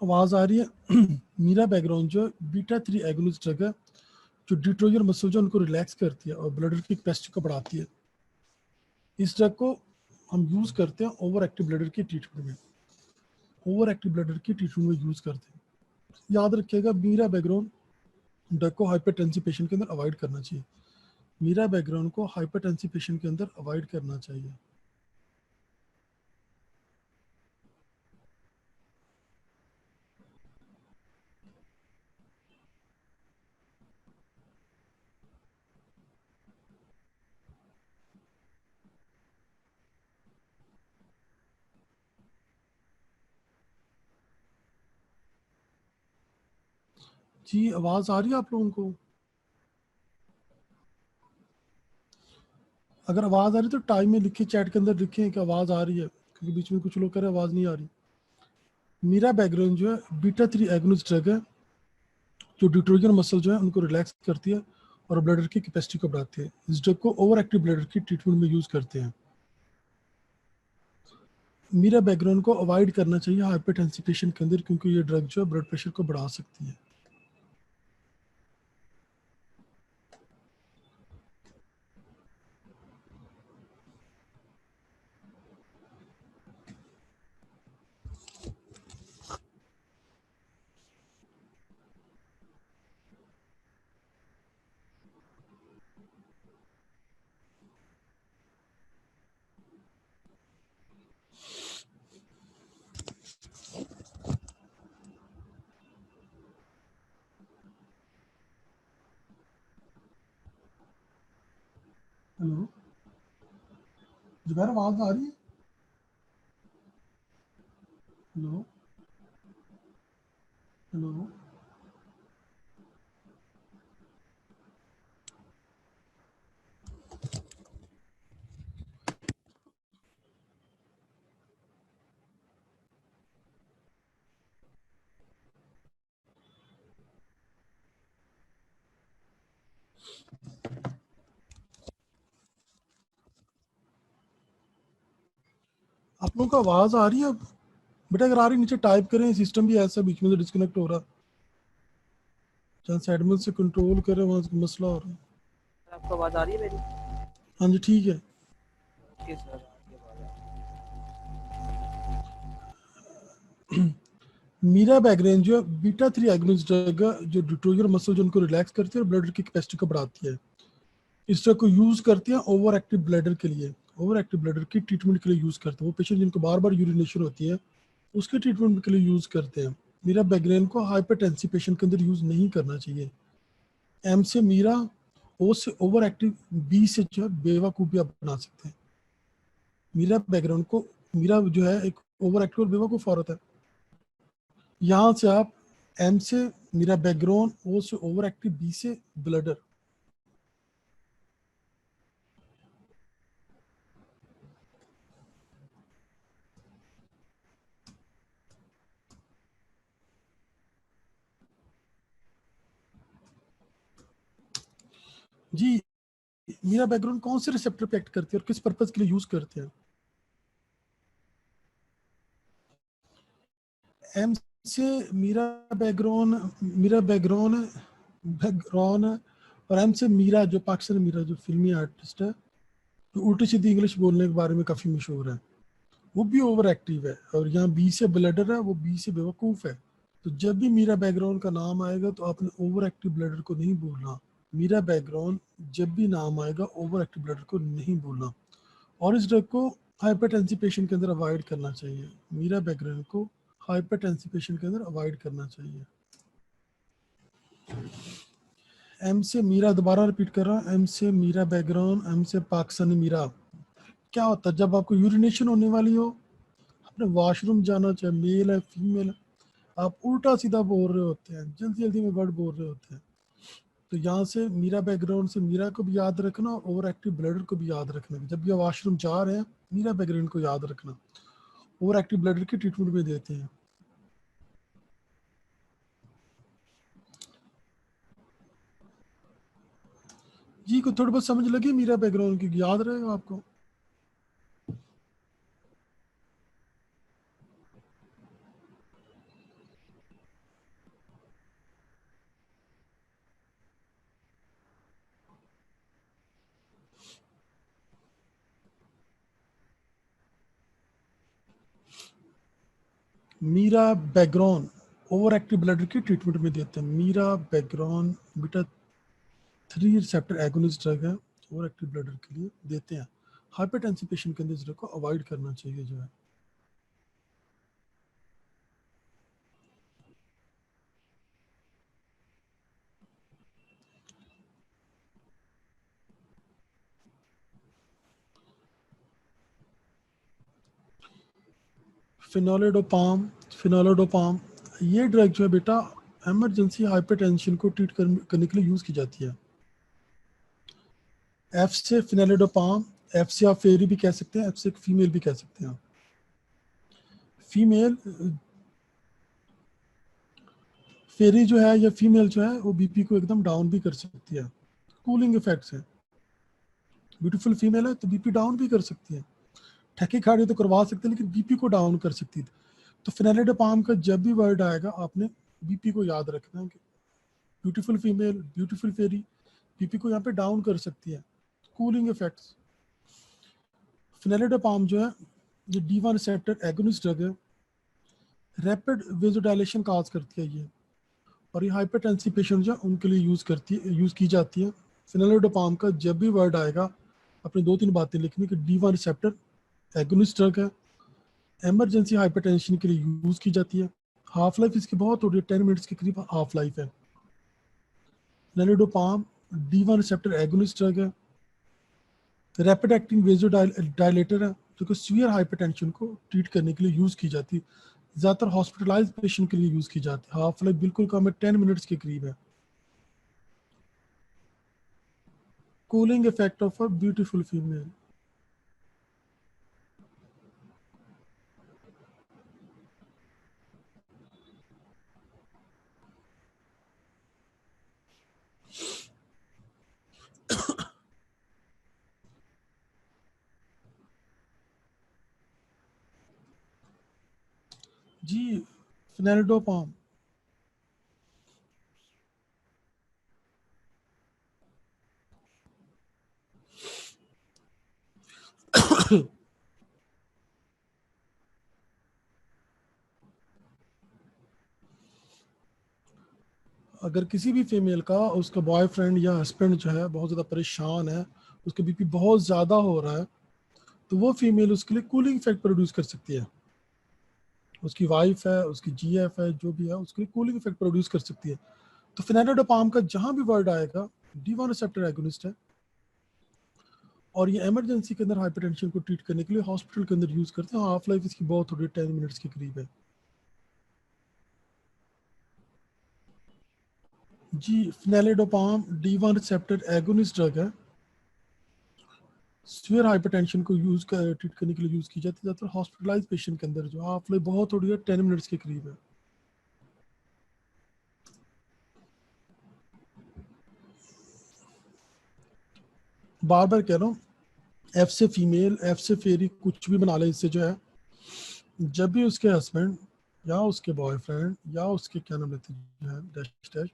आवाज आ रही है। मीरा बैकग्राउंड जो बीटा 3 एगोनिस्ट ड्रग है जो डिट्रोजर मसल जो उनको रिलैक्स करती है और ब्लडर की कैपेसिटी को बढ़ाती है। इस ड्रग को हम यूज करते हैं ओवर एक्टिव ब्लडर की ट्रीटमेंट में, ओवर एक्टिव ब्लडर की ट्रीटमेंट में यूज करते हैं। याद रखिएगा मीरा बैकग्राउंड ड्रग को हाइपरटेंसिव पेशेंट के अंदर अवॉइड करना चाहिए। मीरा बैकग्राउंड को हाइपरटेंसिव पेशेंट के अंदर अवॉइड करना चाहिए। जी आवाज आ रही है आप लोगों को? अगर आवाज आ रही है तो टाइम में लिखिए, चैट के अंदर लिखें कि आवाज आ रही है, क्योंकि बीच में कुछ लोग कह रहे हैं आवाज नहीं आ रही। मीरा बैकग्राउंड जो है बीटा 3 एगोनिस्ट ड्रग है जो डिट्रोजन मसल जो है उनको रिलैक्स करती है और ब्लडर की कैपेसिटी को बढ़ाती है। इस ड्रग को ओवर एक्टिव ब्लडर की ट्रीटमेंट में यूज करते हैं। मीरा बैकग्राउंड को अवॉइड करना चाहिए हाइपरटेंसिव पेशेंट के अंदर, क्योंकि ये ड्रग जो है ब्लड प्रेशर को बढ़ा सकती है। हेलो जुबैर, आवाज आ रही है? Hello hello. आप लोगों को आवाज आ रही है? बेटा अगर आ रही नीचे टाइप करें, सिस्टम भी ऐसा बीच में से डिस्कनेक्ट हो रहा है, जहाँ से एडमिन से कंट्रोल करें वहाँ से मसला हो रहा है। आपको आवाज आ रही है मेरी? हाँ जी ठीक है। ओके सर, आपकी आवाज आ मीरा बैकग्राउंड जो बीटा 3 एगोनिस्ट ड्रग है जो डिट्रोजर मसल जो उनको रिलैक्स करती है और ब्लड की कैपेसिटी को बढ़ाती है। इस ड्रग को यूज करते हैं ओवर एक्टिव ब्लडर के लिए, ओवर एक्टिव ब्लडर की ट्रीटमेंट के लिए यूज करते हैं। वो पेशेंट जिनको बार बार यूरिनेशन होती है उसके ट्रीटमेंट के लिए यूज करते हैं। मीरा बैकग्राउंड को हाइपरटेंसिव पेशेंट के अंदर यूज नहीं करना चाहिए। एम से मीरा, ओ से ओवर एक्टिव, बी से जो है बेवकूफ भी आप बना सकते हैं। मीरा बैकग्राउंड को, मीरा जो है एक ओवर एक्टिव और बेवकूफ औरत है। यहाँ से आप एम से मीरा बैकग्राउंड, ओ से ओवर एक्टिव, बी से ब्लडर। जी मीरा बैकग्राउंड कौन से रिसेप्टर पे एक्ट करती है और किस पर्पज के लिए यूज करते हैं? एम से मीरा बैकग्राउंड, मीरा बैकग्राउंड बैकग्राउंड और एम से मीरा जो पाकिस्तानी मीरा जो फिल्मी आर्टिस्ट है जो उल्टी सीधी इंग्लिश बोलने के बारे में काफी मशहूर है, वो भी ओवर एक्टिव है। और यहाँ बी से ब्लडर है, वो बी से बेवकूफ है। तो जब भी मीरा बैकग्राउंड का नाम आएगा तो आपने ओवर एक्टिव ब्लडर को नहीं बोलना। मीरा बैकग्राउंड जब भी नाम आएगा ओवर एक्टिव ब्लडर को नहीं बोलना। और इस ड्रग को हाइपरटेंसिव पेशेंट के अंदर अवॉइड करना चाहिए। मीरा बैकग्राउंड को हाइपरटेंसिव पेशेंट के अंदर अवॉइड करना चाहिए। एम से मीरा, दोबारा रिपीट कर रहा हूँ, एम से मीरा बैकग्राउंड, एम से पाकिस्तानी मीरा। क्या होता है जब आपको यूरिनेशन होने वाली हो, आपने वॉशरूम जाना, चाहे मेल है फीमेल है, आप उल्टा सीधा बोल रहे होते हैं, जल्दी जल्दी में वर्ड बोल रहे होते हैं। तो यहाँ से मीरा बैकग्राउंड से मीरा को भी याद रखना, ओवर एक्टिव ब्लडर को भी याद रखना। जब भी आप वॉशरूम जा रहे हैं मीरा बैकग्राउंड को याद रखना। ओवर एक्टिव ब्लडर की ट्रीटमेंट में देते हैं। जी को थोड़ी बहुत समझ लगी मीरा बैकग्राउंड की, याद रहेगा आपको? Mirabegron over active bladder की ट्रीटमेंट में देते हैं। Mirabegron beta 3 receptor agonist drug है, ओवर एक्टिव ब्लडर के लिए देते हैं। हाइपरटेंसिव पेशेंट के अंदर इस ड्रग को अवॉइड करना चाहिए जो है। फिनोलिडोपाम ये ड्रग जो है बेटा इमरजेंसी हाइपरटेंशन को ट्रीट करने के लिए यूज की जाती है। एफ से फिनोलिडोपाम, एफ से आप फेरी भी कह सकते हैं, एफ से फीमेल भी कह सकते हैं। फीमेल फेरी जो है या फीमेल जो है वो बीपी को एकदम डाउन भी कर सकती है, कूलिंग इफेक्ट्स है। ब्यूटीफुल फीमेल है तो बीपी डाउन भी कर सकती है, टैकीकार्डिया तो करवा सकते हैं लेकिन बीपी को डाउन कर सकती है। तो फिनालिडोपाम का जब भी वर्ड आएगा आपने बीपी को याद रखना है कि ब्यूटीफुल फीमेल, ब्यूटीफुल फेरी बीपी को यहाँ पे डाउन कर सकती है, कूलिंग इफेक्ट्स। फिनालिडोपाम जो है ये D1 रिसेप्टर एगोनिस्ट ड्रग है, रैपिड वेजोडाइलेशन काज करती है ये, और ये हाइपरटेंसिव पेशेंट जो है उनके लिए यूज की जाती है। फिनालिडोपाम का जब भी वर्ड आएगा अपने 2-3 बातें लिखनी कि D1 रिसेप्टर एगोनिस्ट ड्रग है, इमरजेंसी हाइपरटेंशन के लिए यूज की जाती है, हाफ लाइफ इसकी बहुत थोड़ी है, 10 मिनट्स के करीब हाफ लाइफ है। फिनालिडोपाम D1 रिसेप्टर एगोनिस्ट ड्रग है, रैपिड एक्टिंग वेजोडाइलेटर है जो कि सीवियर हाइपरटेंशन को ट्रीट करने के लिए यूज की जाती है, ज़्यादातर हॉस्पिटलाइज पेशेंट के लिए यूज की जाती है। हाफ लाइफ बिल्कुल कम है, 10 मिनट्स के करीब है। Cooling effect of a beautiful female. जी फिनालिडोपाम अगर किसी भी फीमेल का उसका बॉयफ्रेंड या हस्बैंड जो है बहुत ज़्यादा परेशान है, उसका बीपी बहुत ज़्यादा हो रहा है, तो वो फीमेल उसके लिए कूलिंग इफेक्ट प्रोड्यूस कर सकती है। उसकी वाइफ है, उसकी जीएफ है, जो भी है उसके लिए कूलिंग इफेक्ट प्रोड्यूस कर सकती है। तो फिनाइडोपाम का जहां भी वर्ड आएगा D1 रिसेप्टर एगोनिस्ट है, और ये इमरजेंसी के अंदर हाइपरटेंशन को ट्रीट करने के लिए हॉस्पिटल के अंदर यूज करते हैं। हाफ लाइफ इसकी बहुत थोड़ी 10 मिनट्स के करीब है। जी फिनाइलिडोपाम D1 रिसेप्टर एगोनिस्ट ड्रग है, सीवियर हाइपरटेंशन को ट्रीट करने के लिए यूज की जाती है, ज़्यादातर हॉस्पिटलाइज पेशेंट के अंदर, जो हाफ लाइफ बहुत थोड़ी है, 10 मिनट्स के करीब है। बार बार कह रहा हूँ, एफ से फीमेल, एफ से फेरी, कुछ भी बना ले इससे जो है, जब भी उसके हस्बैंड या उसके बॉयफ्रेंड या उसके क्या नाम लेते हैं डैश डैश,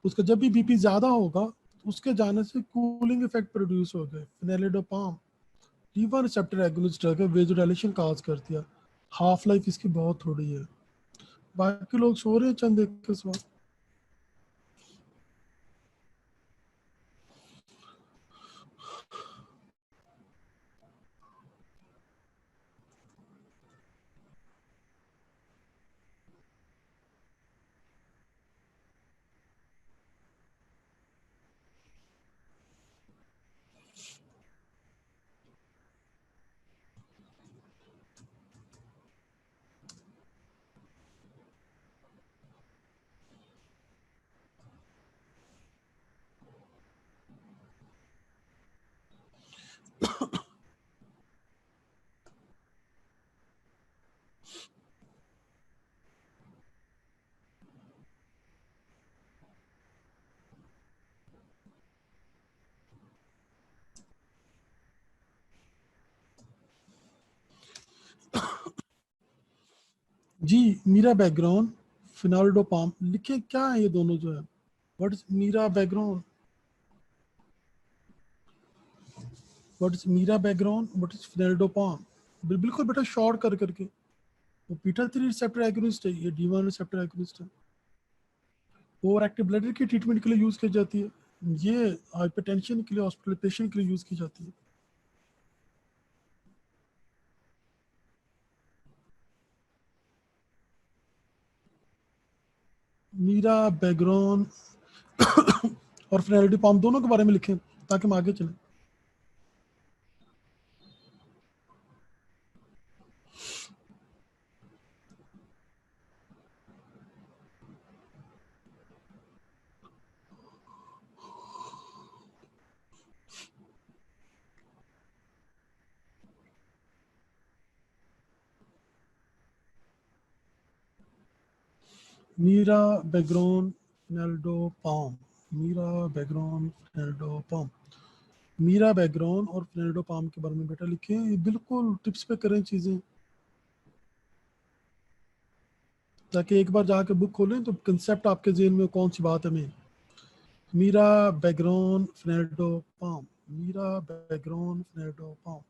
उसका जब भी बीपी ज्यादा होगा उसके जाने से कूलिंग इफेक्ट प्रोड्यूस हो गए। फिनाइलिडोपाम D1 रिसेप्टर एगोनिस्ट ड्रग है, वेजोडाइलेशन काज करती है, हाफ लाइफ इसकी बहुत थोड़ी है। बाकी लोग सो रहे हैं चंद एक के साथ। जी मीरा बैकग्राउंड, फिनाइलिडोपाम लिखे क्या है ये दोनों जो है, what is mirabegron, what is mirabegron, what is fenoldopam. बिल्कुल बेटा शॉर्ट कर करके। वो बीटा 3 रिसेप्टर एगोनिस्ट है, ये D1 रिसेप्टर एगोनिस्ट है। ओवर एक्टिव ब्लडर की ट्रीटमेंट के लिए यूज की जाती है, ये हाइपरटेंशन के लिए हॉस्पिटल पेशेंट के लिए यूज की जाती है। मीरा बैकग्राउंड और फेनाइडिपाम दोनों के बारे में लिखें ताकि हम आगे चलें। Mirabegron fenoldopam, mirabegron fenoldopam, mirabegron और फेनाइडिपाम के बारे में बेटा लिखें। ये बिल्कुल टिप्स पे करें चीजें, ताकि एक बार जाके बुक खोलें तो कंसेप्ट आपके जेहन में कौन सी बात है main. Mirabegron fenoldopam, mirabegron fenoldopam.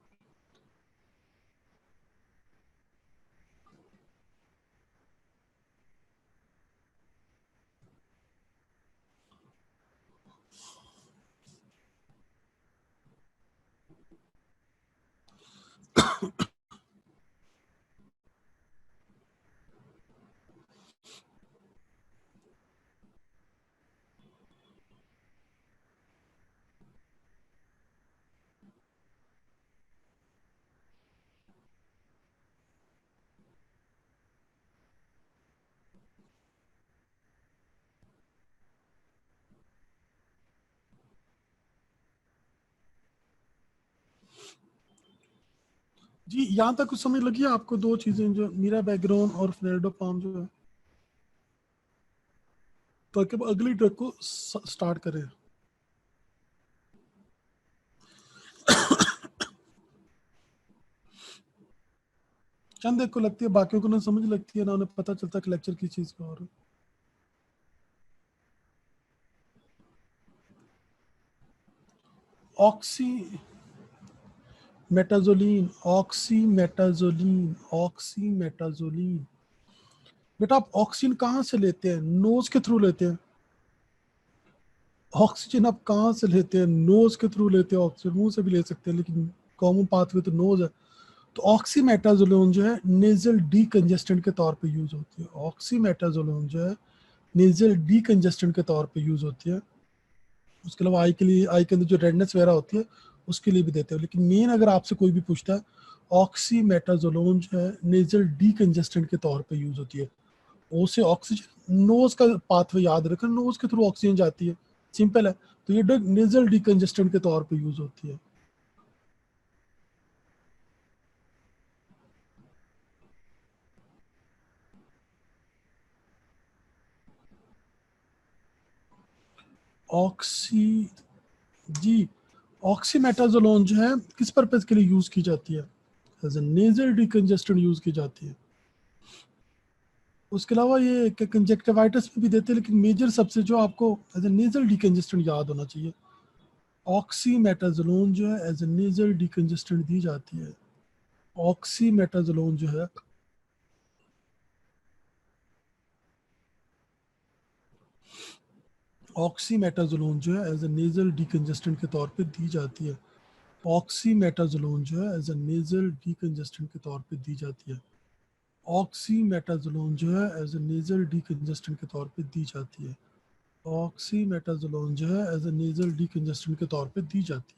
जी यहाँ तक कुछ समझ लगी है आपको? दो चीजें जो मीरा बैकग्राउंड और फेनाइडिपाम जो है, ताकि अब अगली ड्रग को स्टार्ट करें। चंद एक को लगती है, बाकियों को ना समझ लगती है ना उन्हें पता चलता कि लेक्चर की चीज का और ऑक्सी मेटाजोलिन, ऑक्सीमेटाजोलिन, ऑक्सीमेटाजोलिन। बेटा आप ऑक्सीजन कहाँ से लेते हैं? नोज के थ्रू लेते हैं। ऑक्सीजन आप कहाँ से लेते हैं? नोज के थ्रू लेते हैं ऑक्सीजन। मुंह से भी ले सकते हैं, लेकिन कॉमन पाथवे तो नोज है। तो ऑक्सीमेटाजोलिन जो है नेजल डीकंजेस्टेंट के तौर पे यूज होती है। ऑक्सीमेटाजोलिन जो है नेजल डीकंजेस्टेंट के तौर पे यूज होती है। उसके अलावा आई के लिए, आई के अंदर जो रेडनेस वगैरह होती है उसके लिए भी देते हैं। लेकिन मेन अगर आपसे कोई भी पूछता है, ऑक्सीमेटाजोलोन जो है नेजल डीकंजेस्टेंट के तौर पे यूज होती है। ओ से ऑक्सीजन, नोज का पाथवे याद रखना, नोज के थ्रू ऑक्सीजन जाती है, सिंपल है। तो ये ड्रग नेजल डीकंजेस्टेंट के तौर पे यूज होती है। ऑक्सी जी, ऑक्सीमेटाजोलोन जो है किस पर्पज के लिए यूज की जाती है? As a nasal decongestant use की जाती है। उसके अलावा ये कंजक्टिवाइटिस में भी देते हैं, लेकिन मेजर सबसे जो आपको एज ए नेजल डीकंजेस्टेंट याद होना चाहिए, ऑक्सीमेटाजोलोन जो है एज ए नेजल डीकंजेस्टेंट दी जाती है। ऑक्सीमेटाजोलोन जो है ऑक्सीमेटाजोलोन जो है एज ए नेजल डीकंजेस्टेंट के तौर पे दी जाती है। ऑक्सीमेटाजोलोन जो है एज ए नेजल डीकंजेस्टेंट के तौर पे दी जाती है। ऑक्सीमेटाजोलोन जो है एज ए नेजल डीकंजेस्टेंट के तौर पे दी जाती है। ऑक्सीमेटाजोलोन जो है एज ए नेजल डीकंजेस्टेंट के तौर पे दी जाती है।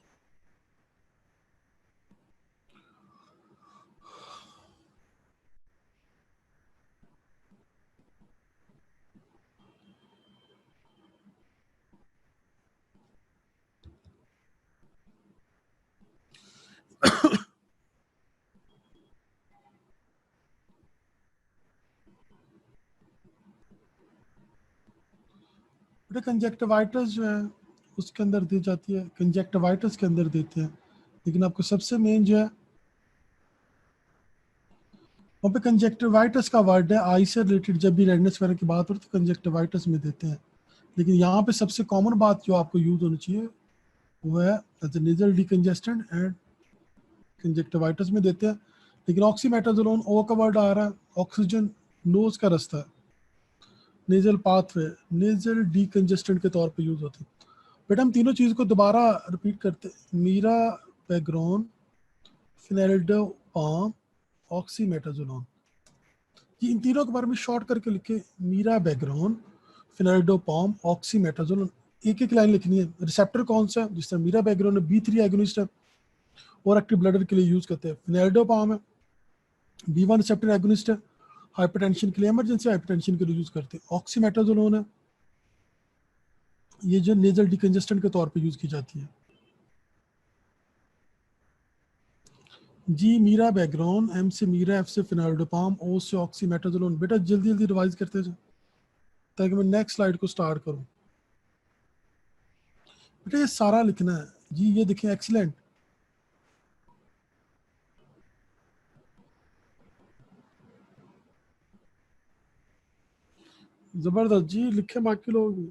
बेटा कंजक्टिवाइटिस जो है उसके अंदर दी जाती है, कंजक्टिवाइटिस के अंदर देते हैं। लेकिन आपको सबसे मेन जो है वहाँ पे कंजक्टिवाइटिस का वर्ड है, आई से रिलेटेड जब भी रेडनेस वगैरह की बात हो तो कंजक्टिवाइटिस में देते हैं। लेकिन यहाँ पे सबसे कॉमन बात जो आपको यूज होनी चाहिए वो है as a nasal decongestant and conjunctivitis में देते हैं। लेकिन ऑक्सीमेटाजोलोन ओ का वर्ड आ रहा है, ऑक्सीजन नोज का रास्ता है, नेजल पाथवे, नेजल डीकंजेस्टेंट के तौर पे यूज होते हैं। बेटा हम तीनों चीज को दोबारा रिपीट करते हैं, मीरा बैग्रोन, फिनाइल्डोपाम, ऑक्सीमेटाजोलोन। ये इन तीनों के बारे में शॉर्ट करके लिखे, मीरा बैग्रोन, फिनाइल्डोपाम, ऑक्सीमेटाजोलोन। एक एक लाइन लिखनी है। रिसेप्टर कौन सा है, जिस तरह मीरा बैग्रोन है B3 एगोनिस्ट है और एक्टिव ब्लडर के लिए यूज करते हैं। फिनाइल्डोपाम है B1 रिसेप्टर एगोनिस्ट है, हाइपरटेंशन के लिए, इमरजेंसी हाइपरटेंशन के लिए यूज करते हैं। ऑक्सीमेटाजोलोन है, ये जो नेजल डिकंजेस्टेंट के तौर पे यूज की जाती है। जी मीरा बैकग्राउंड, M से मीरा, F से फिनाइल्डोपाम, O से ऑक्सीमेटाजोलोन। बेटा जल्दी जल्दी रिवाइज करते जाओ ताकि मैं नेक्स्ट स्लाइड को स्टार्ट करूं। बेटा ये सारा लिखना है जी, ये देखें, एक्सीलेंट। जबरदस्त जी, लिखे बाकी लोग भी।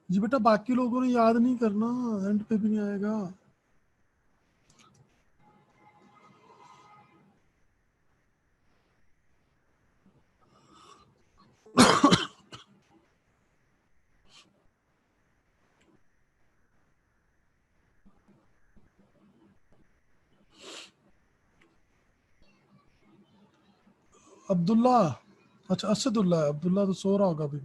जी बेटा बाकी लोगों ने याद नहीं करना, एंड पे भी नहीं आएगा। अब्दुल्ला, अच्छा असदुल्ला, अब्दुल्ला तो सो रहा होगा अभी।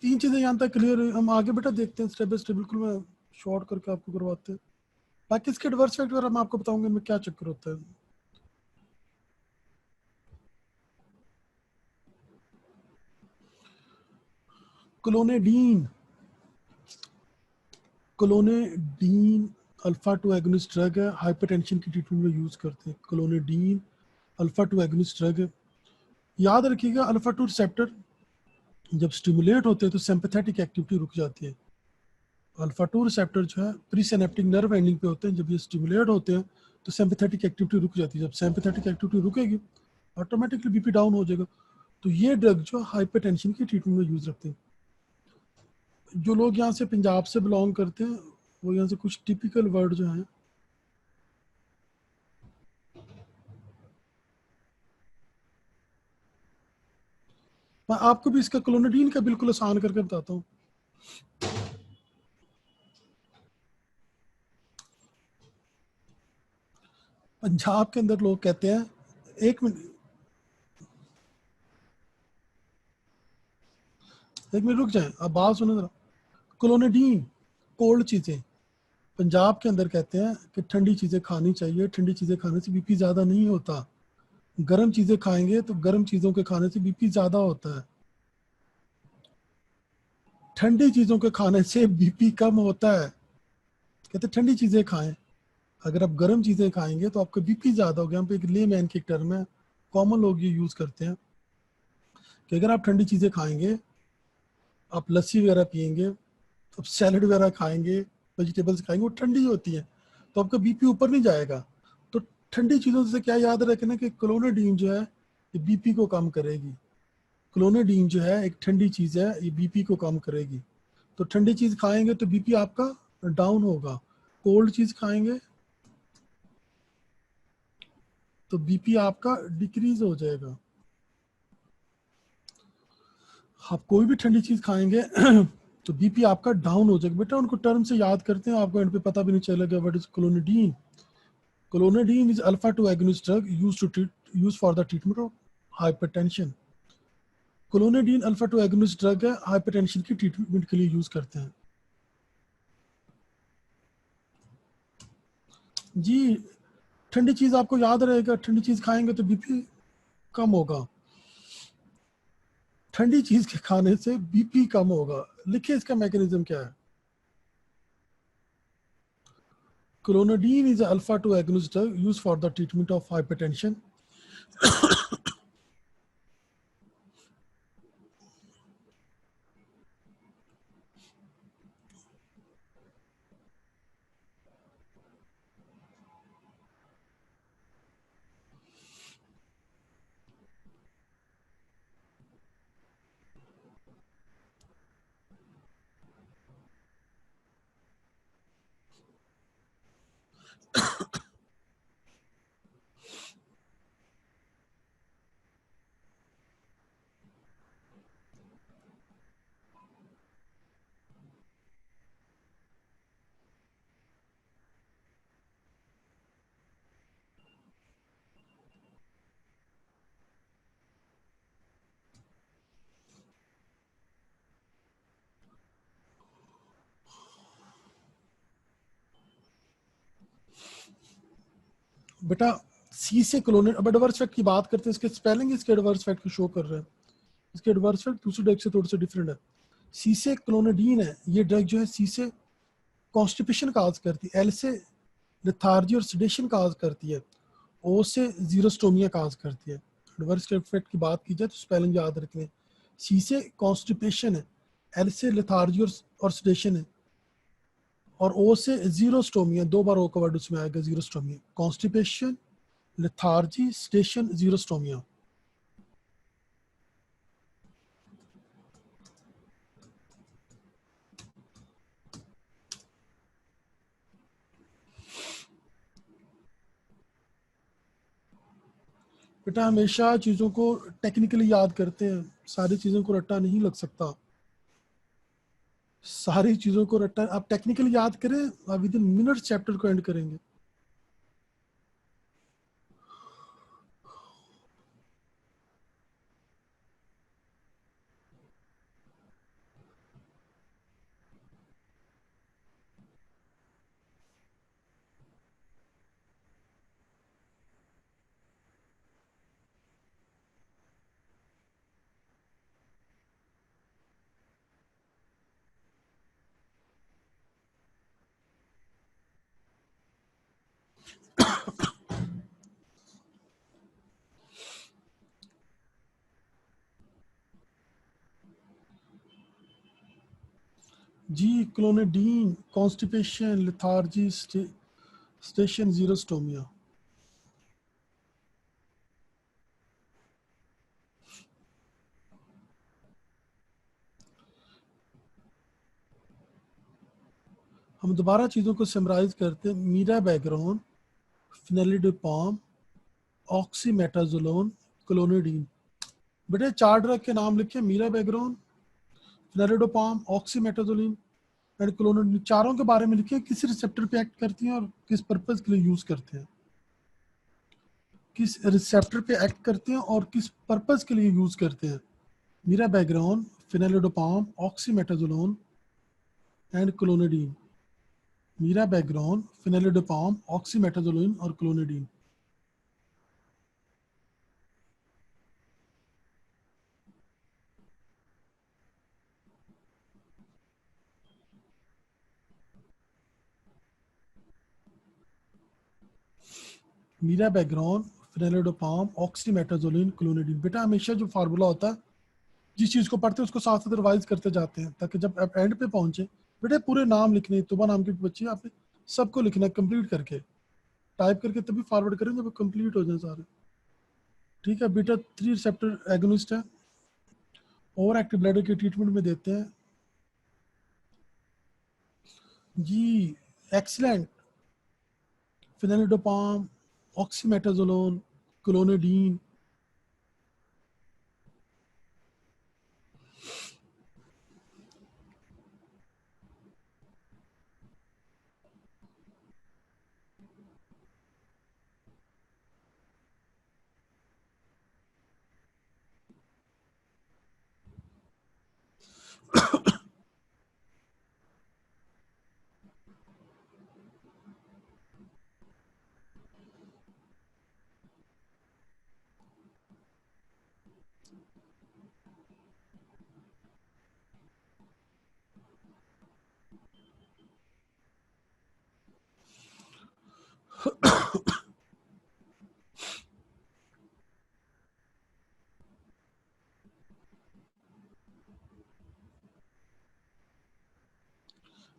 तीन चीजें यहाँ तक क्लियर है। हम आगे बेटा देखते हैं स्टेप बाय स्टेप, बिल्कुल मैं शॉर्ट करके आपको करवाते हैं। बाकी इसके एडवर्स फैक्टर मैं आपको बताऊंगा इनमें क्या चक्कर होता है। क्लोनेडीन, क्लोनेडीन अल्फा 2 एगोनिस्ट ड्रग है, हाइपरटेंशन की ट्रीटमेंट में यूज करते हैं। क्लोनेडीन अल्फा 2 एगोनिस्ट ड्रग है। याद रखिएगा अल्फा 2 रिसेप्टर जब स्टिमुलेट होते हैं तो सिंपैथेटिक एक्टिविटी रुक जाती है। अल्फा 2 रिसेप्टर जो है प्री सिनेप्टिक नर्व एंडिंग पे होते हैं, जब ये स्टिमुलेट होते हैं तो सिंपैथेटिक एक्टिविटी रुक जाती है। जब सिंपैथेटिक एक्टिविटी रुकेगी ऑटोमेटिकली बीपी डाउन हो जाएगा। तो ये ड्रग जो हाइपरटेंशन की ट्रीटमेंट में यूज रखते हैं। जो लोग यहाँ से पंजाब से बिलोंग करते हैं वो यहाँ से कुछ टिपिकल वर्ड जो हैं, मैं आपको भी इसका क्लोनेडीन का बिल्कुल आसान करके बताता हूँ। पंजाब के अंदर लोग कहते हैं, एक मिनट रुक जाए, अब बात सुनो जरा। क्लोनेडीन कोल्ड चीजें, पंजाब के अंदर कहते हैं कि ठंडी चीजें खानी चाहिए, ठंडी चीजें खाने से बीपी ज्यादा नहीं होता। गर्म चीजें खाएंगे तो गर्म चीजों के खाने से बीपी ज्यादा होता है। ठंडी चीजों के खाने से बीपी कम होता है। कहते ठंडी चीजें खाएं, अगर आप गर्म चीजें खाएंगे तो आपका बीपी ज्यादा हो गया। यहाँ पे एक ले मैन की टर्म है, कॉमन लोग ये यूज करते हैं कि अगर आप ठंडी चीजें खाएंगे, आप लस्सी वगैरह पियेंगे, आप सैलड वगैरह खाएंगे, वेजिटेबल्स खाएंगे, वो ठंडी होती है तो आपका बीपी ऊपर नहीं जाएगा। तो ठंडी चीज़ों से क्या याद रखना कि क्लोनेडीन जो है ये बीपी को कम करेगी। क्लोनेडीन जो है एक ठंडी चीज है, ये बीपी को कम करेगी। तो ठंडी चीज खाएंगे तो बीपी आपका डाउन होगा, कोल्ड चीज खाएंगे तो बीपी आपका डिक्रीज हो जाएगा। आप कोई भी ठंडी चीज खाएंगे तो बीपी आपका डाउन हो जाएगा। बेटा उनको टर्म से याद करते हैं, आपको एंड पे पता भी नहीं चलेगा what is clonidine. Clonidine is alpha 2 agonist drug used for the treatment of hypertension। Clonidine alpha 2 agonist drug है, हाइपरटेंशन की ट्रीटमेंट के लिए यूज करते हैं। जी ठंडी चीज आपको याद रहेगा, ठंडी चीज खाएंगे तो बीपी कम होगा, ठंडी चीज के खाने से बीपी कम होगा। लिखिए इसका मैकेनिज्म क्या है। क्लोनेडीन is alpha 2 agonist drug used for the treatment of hypertension। बेटा सी से क्लोनेट, अब एडवर्स फैक्ट की बात करते हैं, इसके स्पेलिंग इसके एडवर्स फैक्ट को शो कर रहे हैं। इसके एडवर्स फैक्ट दूसरी ड्रग से थोड़े से डिफरेंट है। सी से क्लोनेडीन है, ये ड्रग जो है सी से कॉन्स्टिपेशन काज करती है, एल से लेथार्जी और सेडेशन काज करती है, ओ से जीरोस्टोमिया काज करती है। एडवर्स इफेक्ट की बात की जाए तो स्पेलिंग याद रखने, सी से कॉन्स्टिपेशन है, एल से लेथार्जी और सेडेशन है, और ओ से जीरोस्टोमिया, दो बार ओ का वर्ड उसमें आएगा, xerostomia, constipation, lethargy, sedation, xerostomia. बेटा हमेशा चीज़ों को टेक्निकली याद करते हैं, सारी चीज़ों को रट्टा नहीं लग सकता, सारी चीज़ों को रट्टा आप टेक्निकली याद करें, आप विद इन मिनट्स चैप्टर को एंड करेंगे। जी क्लोनेडीन, कॉन्स्टिपेशन, लेथार्जी, स्टेशन, जीरोस्टोमिया। हम दोबारा चीज़ों को समराइज करते हैं। Mirabegron, fenoldopam, ऑक्सीमेटाजोलोन, क्लोनेडीन। बेटे चार ड्रग के नाम लिखे, मीरा बैकग्राउंड, फिनालिडोपाम, ऑक्सीमेटाजोलिन एंड क्लोनेडीन। चारों के बारे में लिखे, किस रिसेप्टर पे एक्ट करती हैं और किस पर्पज के लिए यूज करते हैं, किस रिसेप्टर पे एक्ट करते हैं और किस पर्पज के लिए यूज करते हैं। Mirabegron, fenoldopam, oxymetazoline and clonidine. Mirabegron, fenoldopam, oxymetazoline और क्लोनेडीन। Mirabegron, fenoldopam, ऑक्सीमेटाजोलिन, क्लोनेडीन। बेटा हमेशा जो फार्मूला होता है, जिस चीज को पढ़ते हैं उसको साथ साथ रिवाइज करते जाते हैं, ताकि जब आप एंड पे पहुंचे, बेटे पूरे नाम लिखने, तुबा नाम के बच्चे आपने सबको लिखना है कंप्लीट करके, टाइप करके तभी फॉरवर्ड करें जब कंप्लीट हो जाए सारे। ठीक है बेटा, 3 रिसेप्टर एगोनिस्ट है, ओवर एक्टिव ब्लैडर के ट्रीटमेंट में देते हैं जी एक्सीलेंट, फेनिडोपाम, ऑक्सीमेटाजोलोन, क्लोनेडीन।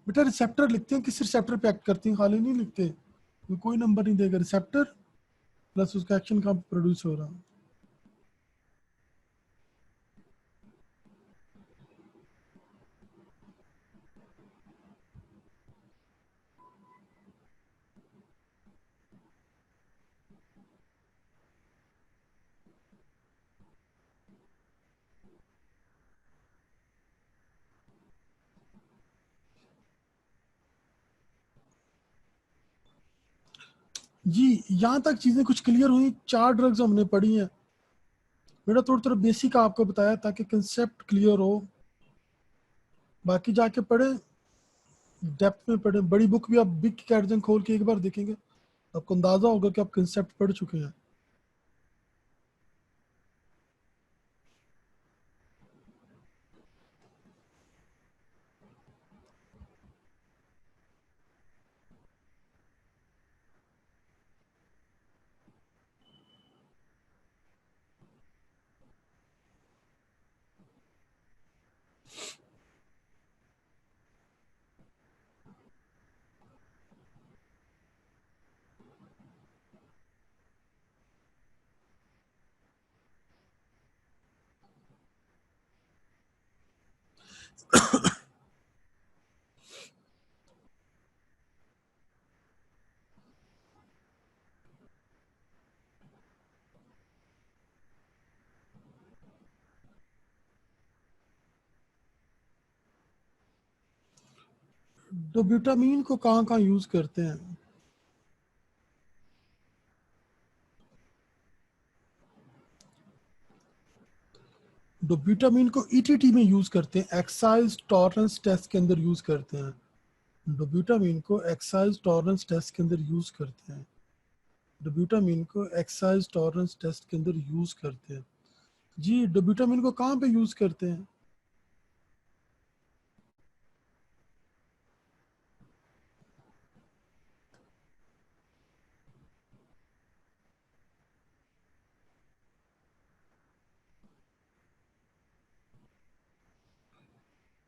बेटा रिसेप्टर लिखते हैं, किस रिसेप्टर पे एक्ट करती हैं, खाली नहीं लिखते, कोई नंबर नहीं देगा, रिसेप्टर प्लस उसका एक्शन कहाँ प्रोड्यूस हो रहा है। जी यहाँ तक चीजें कुछ क्लियर हुई, 4 ड्रग्स हमने पढ़ी हैं बेटा, थोड़ा बेसिक आपको बताया ताकि कंसेप्ट क्लियर हो, बाकी जाके पढ़े, डेप्थ में पढ़े, बड़ी बुक भी आप बिग कैटजन खोल के एक बार देखेंगे आपको अंदाजा होगा कि आप कंसेप्ट पढ़ चुके हैं। डोब्यूटामीन को कहाँ कहाँ यूज करते हैं? डोब्यूटामीन को ईटीटी में यूज करते हैं, एक्साइज टॉलरेंस टेस्ट के अंदर यूज करते हैं। डोब्यूटामीन को एक्साइज टॉलरेंस टेस्ट के अंदर यूज करते हैं। डोब्यूटामीन को एक्साइज टॉलरेंस टेस्ट के अंदर यूज करते हैं। जी डोब्यूटामीन को कहाँ पे यूज करते हैं?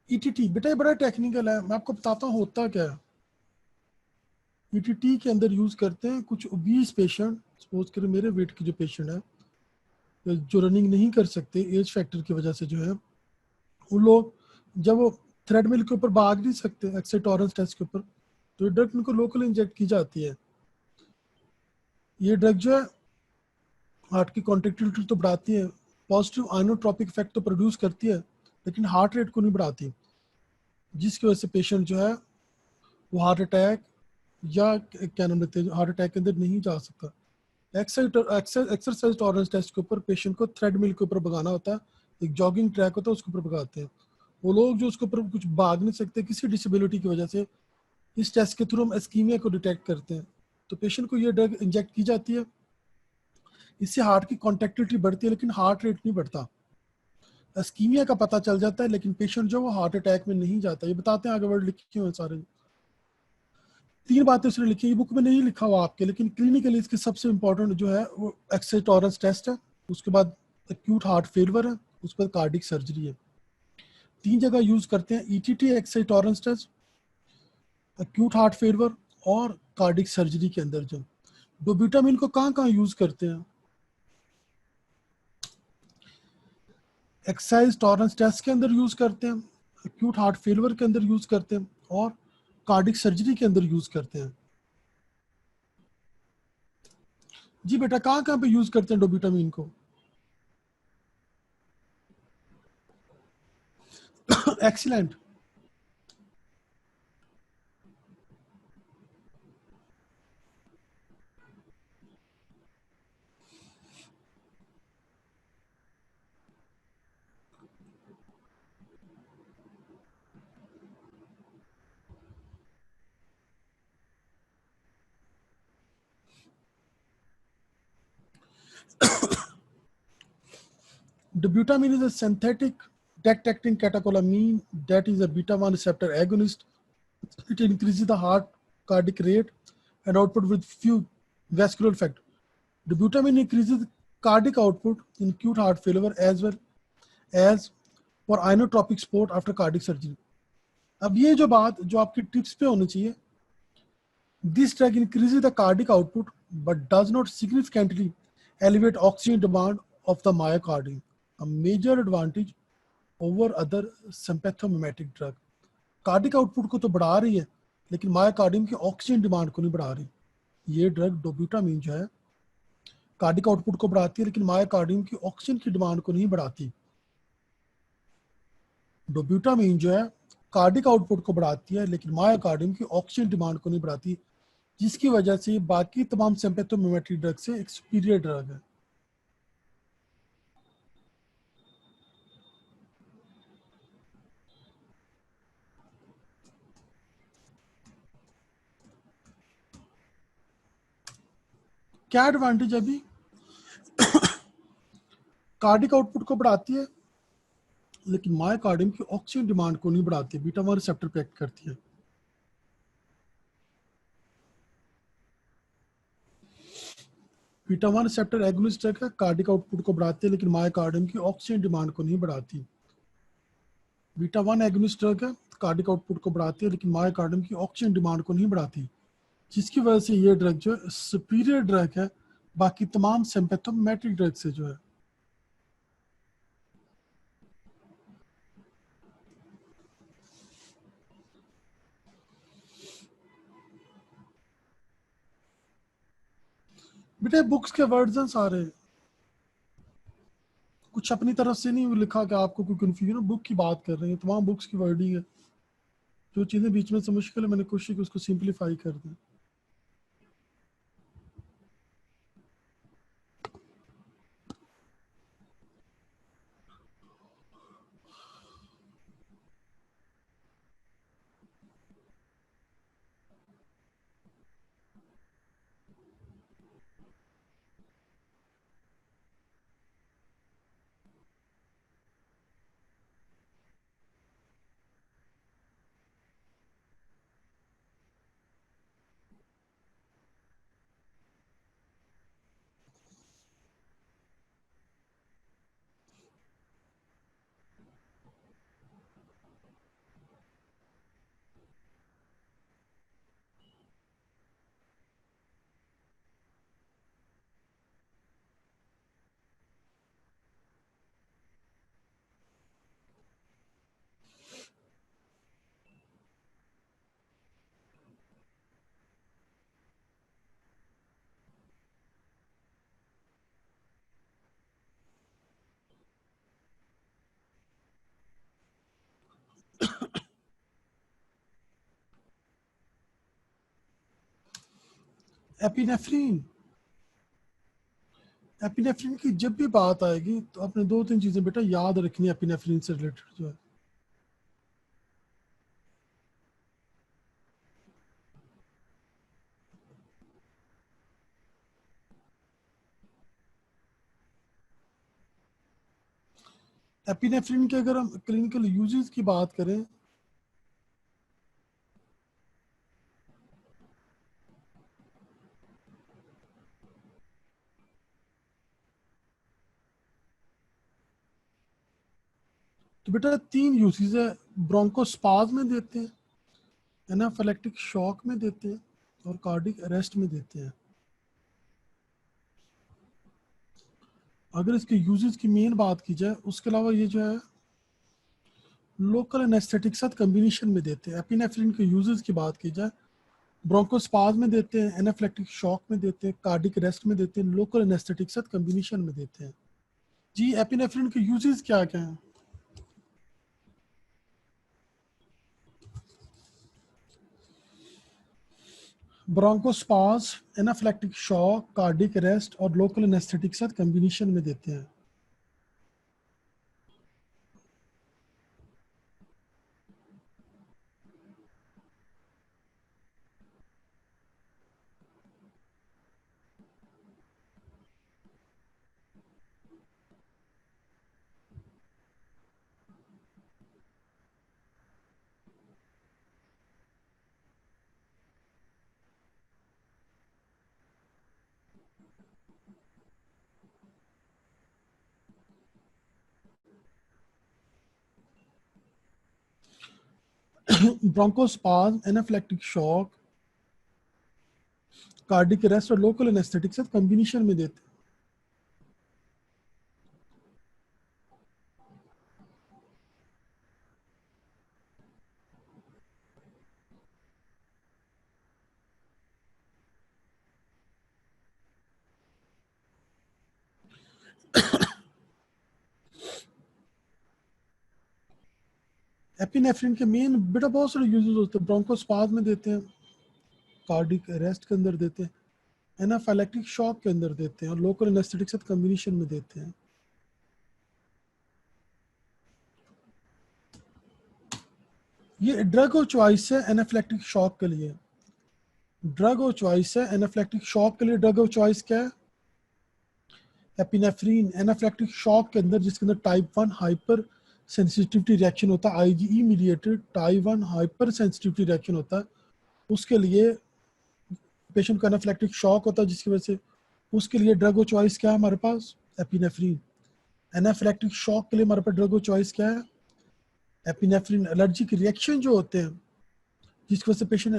ईटीटी बेटा ये बड़ा टेक्निकल है, मैं आपको बताता हूँ होता क्या है। ईटीटी के अंदर यूज करते हैं कुछ ओबीस पेशेंट, सपोज करें मेरे वेट के जो पेशेंट है जो रनिंग नहीं कर सकते एज फैक्टर की वजह से जो है, वो लोग जब वो थ्रेडमिल के ऊपर भाग नहीं सकते एक्साइज टॉलरेंस टेस्ट के ऊपर, तो ये ड्रग उनको लोकल इंजेक्ट की जाती है। ये ड्रग जो है हार्ट की कॉन्ट्रेक्टिलिटी तो बढ़ाती है, पॉजिटिव आइनोट्रोपिक इफेक्ट तो प्रोड्यूस करती है, लेकिन हार्ट रेट को नहीं बढ़ाती, जिसकी वजह से पेशेंट जो है वो हार्ट अटैक या क्या नाम लेते हैं हार्ट अटैक के अंदर नहीं जा सकता। एक्सरसाइज टॉलरेंस टेस्ट के ऊपर पेशेंट को थ्रेडमिल के ऊपर भगाना होता है, एक जॉगिंग ट्रैक होता है उसके ऊपर भगाते हैं। वो लोग जो उसके ऊपर कुछ भाग नहीं सकते किसी डिसेबिलिटी की वजह से, इस टेस्ट के थ्रू हम एस्कीमिया को डिटेक्ट करते हैं, तो पेशेंट को ये ड्रग इंजेक्ट की जाती है। इससे हार्ट की कॉन्ट्रेक्टिलिटी बढ़ती है लेकिन हार्ट रेट नहीं बढ़ता। एस्कीमिया का पता चल जाता है लेकिन पेशेंट जो वो हार्ट अटैक में नहीं जाता। ये बताते हैं आगे वर्ड लिखे हुए सारे, 3 बातें उसने लिखी, ये बुक में नहीं लिखा हुआ आपके, लेकिन क्लिनिकली इसकी सबसे इंपॉर्टेंट जो है वो एक्साइज टॉलरेंस टेस्ट है, उसके बाद एक्यूट हार्ट फेलियर है, उसके बाद कार्डिक सर्जरी है। 3 जगह यूज करते हैं ETT, exercise tolerance test, acute heart failure और कार्डिक सर्जरी के अंदर। जो डोब्यूटामीन को कहाँ कहाँ यूज करते हैं? एक्सरसाइज टॉलरेंस टेस्ट के अंदर यूज करते हैं, एक्यूट हार्ट फेलियर के अंदर यूज करते हैं, और कार्डिक सर्जरी के अंदर यूज करते हैं। जी बेटा, कहाँ कहाँ पे यूज करते हैं डोब्यूटामीन को? Excellent. Dobutamine is a synthetic duct-acting catecholamine that is a beta-1 receptor agonist. It increases the heart cardiac rate and output with few vascular effect. Dobutamine increases cardiac output in acute heart failure as well as for inotropic support after cardiac surgery. अब ये जो बात जो आपकी tips पे होनी चाहिए, this drug increases the cardiac output but does not significantly elevate oxygen demand of the myocardium, a major advantage over other sympathomimetic drug. Cardiac output को तो बढ़ा रही है लेकिन मायोकार्डियम की ऑक्सीजन डिमांड को नहीं बढ़ा रही। ये ड्रग डोब्यूटामीन जो है कार्डिक आउटपुट को बढ़ाती है लेकिन मायोकार्डियम की ऑक्सीजन की डिमांड को नहीं बढ़ाती। डोब्यूटामीन जो है कार्डिक आउटपुट को बढ़ाती है लेकिन मायोकार्डियम की ऑक्सीजन डिमांड को नहीं बढ़ाती, जिसकी वजह से बाकी तमाम सिम्पैथोमिमेटिक ड्रग से एक सुपीरियर ड्रग है। क्या एडवांटेज है? अभी कार्डिक आउटपुट को बढ़ाती है लेकिन मायोकार्डियम की ऑक्सीजन डिमांड को नहीं बढ़ाती, बीटा 1 रिसेप्टर पे एक्ट करती है। बीटा 1 रिसेप्टर एगोनिस्ट है, कार्डिक आउटपुट को बढ़ाती है लेकिन मायोकार्डियम की ऑक्सीजन डिमांड को नहीं बढ़ाती। बीटा 1 एगोनिस्ट ड्रग है, कार्डिक आउटपुट को बढ़ाती है लेकिन मायोकार्डियम की ऑक्सीजन डिमांड को नहीं बढ़ाती, जिसकी वजह से ये ड्रग जो सुपीरियर ड्रग है बाकी तमाम सिम्पैथोमेटिक ड्रग से जो है। बेटे बुक्स के वर्जन आ रहे हैं, कुछ अपनी तरफ से नहीं लिखा कि आपको कोई कंफ्यूजन, बुक की बात कर रहे हैं, तमाम बुक्स की वर्डिंग है। जो चीजें बीच में से मुश्किल है मैंने कोशिश की उसको सिंप्लीफाई कर दें। एपिनेफ्रीन, एपिनेफ्रीन की जब भी बात आएगी तो आपने दो तीन चीजें बेटा याद रखनी है एपिनेफ्रीन से रिलेटेड जो है। एपिनेफ्रीन के अगर हम क्लिनिकल यूजेस की बात करें तो बेटा तीन यूजेस है, ब्रोंकोस्पाज में देते हैं, एनाफिलेक्टिक शॉक में देते हैं और कार्डिक अरेस्ट में देते हैं। अगर इसके यूजेस की मेन बात की जाए, उसके अलावा ये जो है लोकल एनेस्थेटिक साथ कम्बिनेशन में देते हैं। एपिनेफ्रिन के यूजेस की बात की जाए, ब्रोंकोस्पाज में देते हैं, एनाफ्लेक्टिक शॉक में देते हैं, कार्डिक अरेस्ट में देते हैं, लोकल एनेस्थेटिक साथ कम्बिनेशन में देते हैं। जी, एपिनेफ्रिन के यूजेस क्या क्या हैं? ब्रोंकोस्पाज, एनाफ्लेक्टिक शॉक, कार्डिक अरेस्ट और लोकल एनेस्थेटिक साथ कम्बिनेशन में देते हैं। ब्रोंकोस्पाज, एनाफ्लेक्टिक शॉक, कार्डिक अरेस्ट और लोकल एनेस्थेटिक साथ कम्बिनेशन में देते हैं। एपिनेफ्रिन के मेन बेटा बहुत सारे यूजेस होते हैं। ब्रोंकोस्पाज में देते हैं, कार्डिक अरेस्ट के अंदर देते हैं, एनाफाइलैक्टिक शॉक के अंदर देते हैं और लोकल एनेस्थेटिक साथ कम्बिनेशन में देते हैं। ये ड्रग ऑफ चॉइस है एनाफिलैक्टिक शॉक के लिए। ड्रग ऑफ चॉइस है एनाफिलैक्टिक शॉक के लिए। ड्रग ऑफ चॉइस क्या है? एपिनेफ्रीन। एनाफिलैक्टिक शॉक के अंदर जिसके अंदर टाइप 1 हाइपर सेंसिटिविटी रिएक्शन होता है, IgE mediated type 1 hyper sensitivity reaction होता है, उसके लिए पेशेंट को एनाफिलैक्टिक शॉक होता है, जिसकी वजह से उसके लिए ड्रग ऑफ चॉइस क्या है हमारे पास? एपिनेफ्रीन। एनाफिलैक्टिक शॉक के लिए हमारे पास ड्रग ऑफ चॉइस क्या है? एपिनेफ्रीन। एलर्जिक रिएक्शन जो होते हैं जिसकी वजह से पेशेंट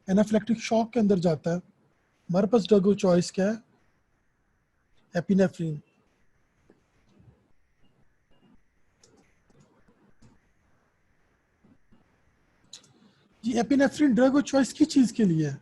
एनाफिलैक्टिक शॉक के अंदर जाता है, हमारे पास ड्रग ऑफ चॉइस क्या है? एपिनेफ्रीन। जी, एपिनेफ्रीन ड्रग ऑफ चॉइस किस चीज के लिए है?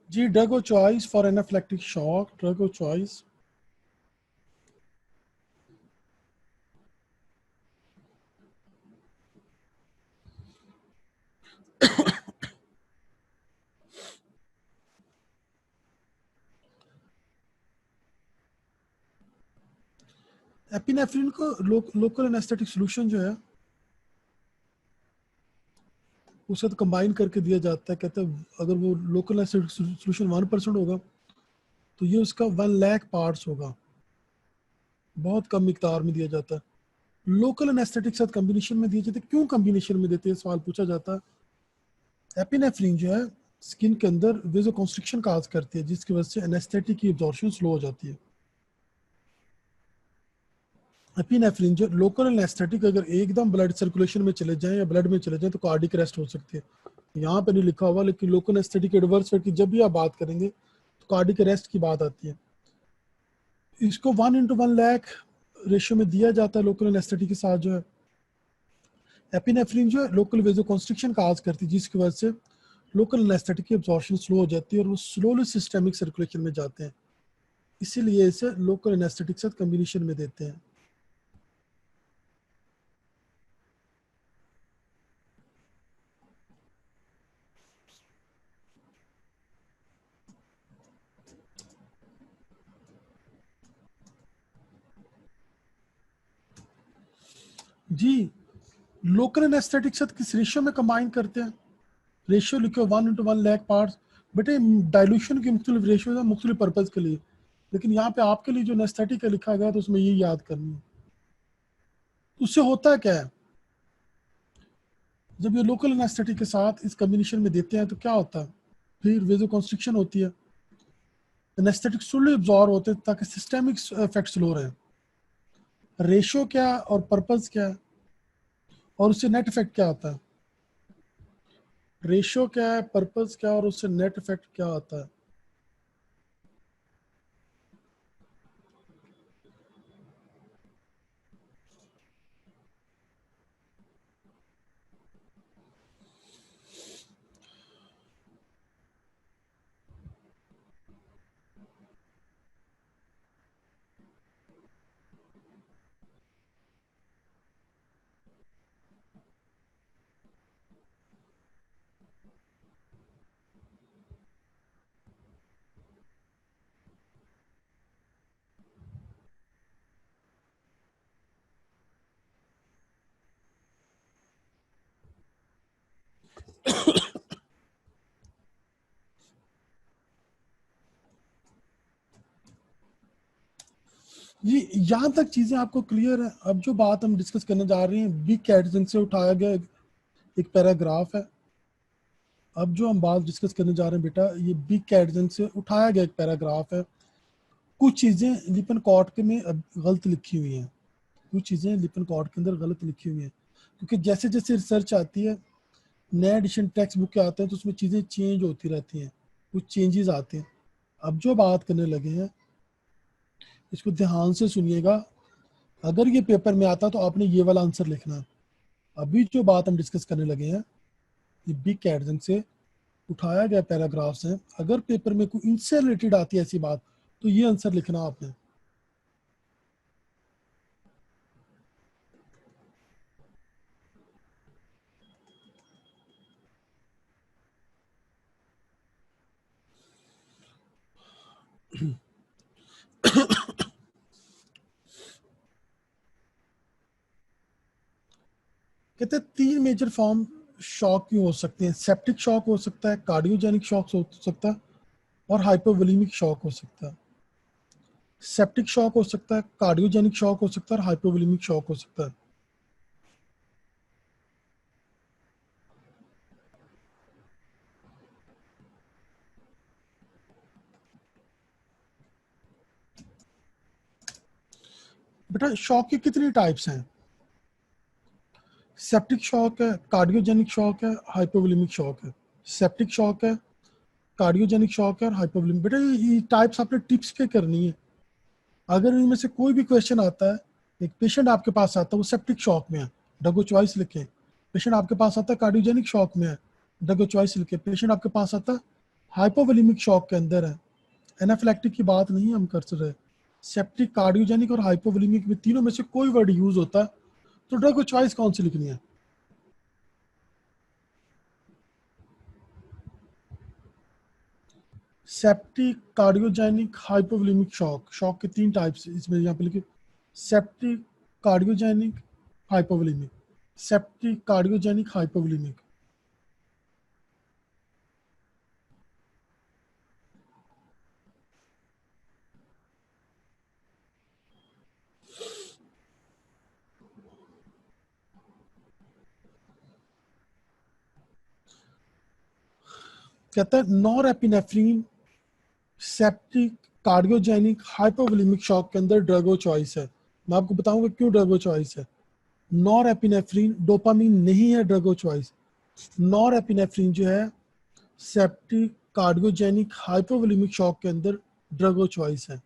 जी, drug of choice for anaphylactic shock, drug of choice. Epinephrine को लोकल एनेस्थेटिक सोल्यूशन जो है उसे तो कंबाइन करके दिया जाता है। कहते हैं अगर वो लोकल एनेस्थेटिक सोल्यूशन 1% होगा तो ये उसका 1 लाख पार्ट्स होगा, बहुत कम मिकदार में दिया जाता है। लोकल एनेस्थेटिक साथ कम्बिनेशन में दिए जाते हैं। क्यों कम्बिनेशन में देते हैं, सवाल पूछा जाता है। एपिनेफ्रिन जो है स्किन के अंदर वेजो कॉन्स्ट्रिक्शन काज करती है, जिसकी वजह से एनेस्थेटिक की एब्जॉर्प्शन स्लो हो जाती है। एपिनेफ्रिन जो लोकल एनेस्थेटिक अगर एकदम ब्लड सर्कुलेशन में चले जाएं या ब्लड में चले जाएं तो कार्डिक अरेस्ट हो सकती है। यहाँ पे नहीं लिखा हुआ, लेकिन लोकल एनेस्थेटिक एडवर्स की जब भी आप बात करेंगे तो कार्डिक अरेस्ट की बात आती है। इसको 1:1 लाख रेशियो में दिया जाता है लोकल एनेस्थेटिक के साथ जो है। एपिनेफ्रिन जो है लोकल वेजो कॉन्स्ट्रिक्शन का आज करती है, जिसकी वजह से लोकल एनेस्थेटिक की एब्जॉर्प्शन स्लो हो जाती है और वो स्लोली सिस्टेमिक सर्कुलेशन में जाते हैं। इसीलिए इसे लोकल एनेस्थेटिक साथ कम्बिनेशन में देते हैं। जी, लोकल एनेस्थेटिक साथ किस रेशियो में कंबाइन करते हैं? रेशियो लिखो 1:1 लाख पार्ट्स। बेटे डाइल्यूशन की मुख्तलिफ रेशियो है मुख्तलिफ पर्पज के लिए, लेकिन यहाँ पे आपके लिए जो एनेस्थेटिक का लिखा गया तो उसमें ये याद करनी है। उससे होता क्या है, जब ये लोकल एनेस्थेटिक के साथ इस कॉम्बिनेशन में देते हैं तो क्या होता है, फिर वेजो कॉन्स्ट्रिक्शन होती है, एनेस्थेटिक स्लोली एब्जॉर्ब होते हैं ताकि सिस्टेमिक इफेक्ट स्लो रहे। रेशियो क्या है और पर्पज क्या है और उससे नेट इफेक्ट क्या आता है, रेशियो क्या है, पर्पज क्या है और उससे नेट इफेक्ट क्या आता है। जी यहाँ तक चीजें आपको क्लियर है। अब जो बात हम डिस्कस करने जा रहे हैं बिग कैटजन से उठाया गया एक पैराग्राफ है। अब जो हम बात डिस्कस करने जा रहे हैं बेटा, ये बिग कैटजन से उठाया गया एक पैराग्राफ है। कुछ चीजें लिपन कॉर्ड के में गलत लिखी हुई हैं, कुछ चीजें लिपन कॉर्ड के अंदर गलत लिखी हुई हैं, क्योंकि जैसे जैसे रिसर्च आती है, नए एडिशन टेक्स्ट बुक के आते हैं तो उसमें चीजें चेंज होती रहती हैं, कुछ चेंजेस आते हैं। अब जो बात करने लगे हैं इसको ध्यान से सुनिएगा, अगर ये पेपर में आता तो आपने ये वाला आंसर लिखना है। अभी जो बात हम डिस्कस करने लगे हैं ये बिग कैटजन से उठाया गया पैराग्राफ्स हैं, अगर पेपर में कोई इनसे रिलेटेड आती है ऐसी बात तो ये आंसर लिखना आपने। कहते हैं 3 मेजर फॉर्म शॉक की हो सकते हैं, सेप्टिक शॉक हो सकता है, कार्डियोजेनिक शॉक हो सकता है और हाइपोवोलेमिक शॉक हो सकता है। सेप्टिक शॉक हो सकता है, कार्डियोजेनिक शॉक हो सकता है और हाइपोवोलेमिक शॉक हो सकता है। बेटा शॉक की कितनी टाइप्स हैं, सेप्टिक शॉक है, कार्डियोजेनिक शॉक है, हाइपोवोलेमिक शॉक है। सेप्टिक शॉक है, कार्डियोजेनिक शॉक है और हाइपोवोलेमिक। बेटा ये टाइप्स आपने टिप्स पे करनी है। अगर इनमें से कोई भी क्वेश्चन आता है, एक पेशेंट आपके पास आता है वो सेप्टिक शॉक में है, डगो चॉइस लिखे। पेशेंट आपके पास आता है कार्डियोजेनिक शॉक में है, डगो चॉइस लिखे। पेशेंट आपके पास आता है हाइपोवोलेमिक शॉक के अंदर है, एनाफिलैक्टिक की बात नहीं हम कर रहे, सेप्टिक, कार्डियोजेनिक और हाइपोवोलेमिक में तीनों में से कोई वर्ड यूज होता है तो ड्रग चॉइस कौन सी लिखनी है। Septic, cardiogenic, hypovolemic shock. Shock के 3 टाइप्स इसमें यहाँ पे लिखे, septic, cardiogenic, hypovolemic. Septic, cardiogenic, hypovolemic. कहता है norepinephrine septic, cardiogenic, hypovolemic shock के अंदर ड्रग चॉइस है। मैं आपको बताऊंगा क्यों ड्रग चॉइस है। नॉर एपिनेफ्रीन डोपामीन नहीं है ड्रग चॉइस। नॉर एपिनेफ्रीन जो है सेप्टिक, कार्डियोजेनिक, हाइपोवोलेमिक शॉक के अंदर ड्रग चॉइस है।